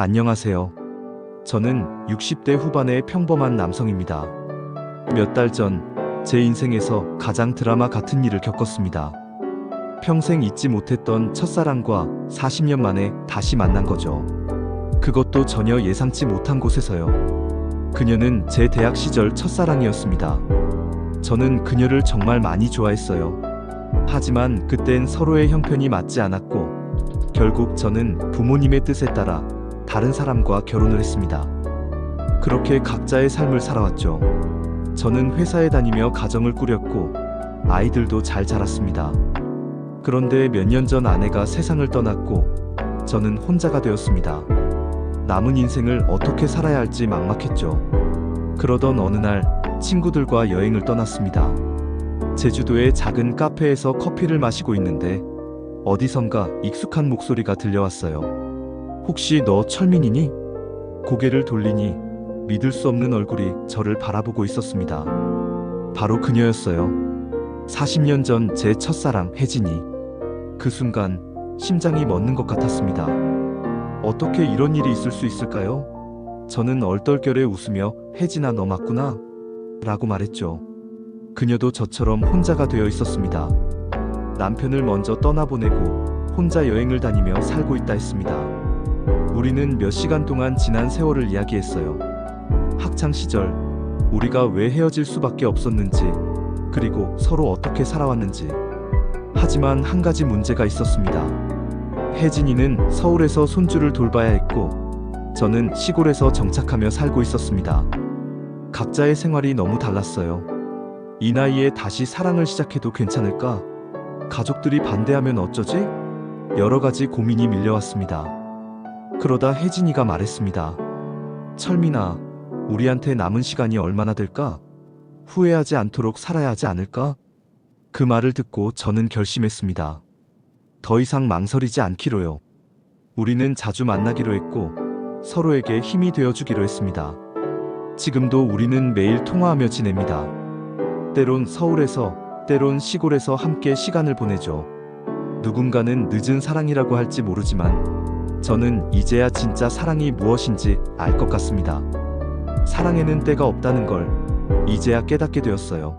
안녕하세요. 저는 60대 후반의 평범한 남성입니다. 몇 달 전 제 인생에서 가장 드라마 같은 일을 겪었습니다. 평생 잊지 못했던 첫사랑과 40년 만에 다시 만난 거죠. 그것도 전혀 예상치 못한 곳에서요. 그녀는 제 대학 시절 첫사랑이었습니다. 저는 그녀를 정말 많이 좋아했어요. 하지만 그땐 서로의 형편이 맞지 않았고, 결국 저는 부모님의 뜻에 따라 다른 사람과 결혼을 했습니다. 그렇게 각자의 삶을 살아왔죠. 저는 회사에 다니며 가정을 꾸렸고 아이들도 잘 자랐습니다. 그런데 몇 년 전 아내가 세상을 떠났고 저는 혼자가 되었습니다. 남은 인생을 어떻게 살아야 할지 막막했죠. 그러던 어느 날 친구들과 여행을 떠났습니다. 제주도의 작은 카페에서 커피를 마시고 있는데 어디선가 익숙한 목소리가 들려왔어요. 혹시 너 철민이니? 고개를 돌리니 믿을 수 없는 얼굴이 저를 바라보고 있었습니다. 바로 그녀였어요. 40년 전 제 첫사랑 혜진이. 그 순간 심장이 멎는 것 같았습니다. 어떻게 이런 일이 있을 수 있을까요? 저는 얼떨결에 웃으며 혜진아 너 맞구나 라고 말했죠. 그녀도 저처럼 혼자가 되어 있었습니다. 남편을 먼저 떠나보내고 혼자 여행을 다니며 살고 있다 했습니다. 우리는 몇 시간 동안 지난 세월을 이야기했어요. 학창 시절 우리가 왜 헤어질 수밖에 없었는지, 그리고 서로 어떻게 살아왔는지. 하지만 한 가지 문제가 있었습니다. 혜진이는 서울에서 손주를 돌봐야 했고 저는 시골에서 정착하며 살고 있었습니다. 각자의 생활이 너무 달랐어요. 이 나이에 다시 사랑을 시작해도 괜찮을까? 가족들이 반대하면 어쩌지? 여러 가지 고민이 밀려왔습니다. 그러다 혜진이가 말했습니다. 철민아, 우리한테 남은 시간이 얼마나 될까? 후회하지 않도록 살아야 하지 않을까? 그 말을 듣고 저는 결심했습니다. 더 이상 망설이지 않기로요. 우리는 자주 만나기로 했고 서로에게 힘이 되어주기로 했습니다. 지금도 우리는 매일 통화하며 지냅니다. 때론 서울에서, 때론 시골에서 함께 시간을 보내죠. 누군가는 늦은 사랑이라고 할지 모르지만 저는 이제야 진짜 사랑이 무엇인지 알 것 같습니다. 사랑에는 때가 없다는 걸 이제야 깨닫게 되었어요.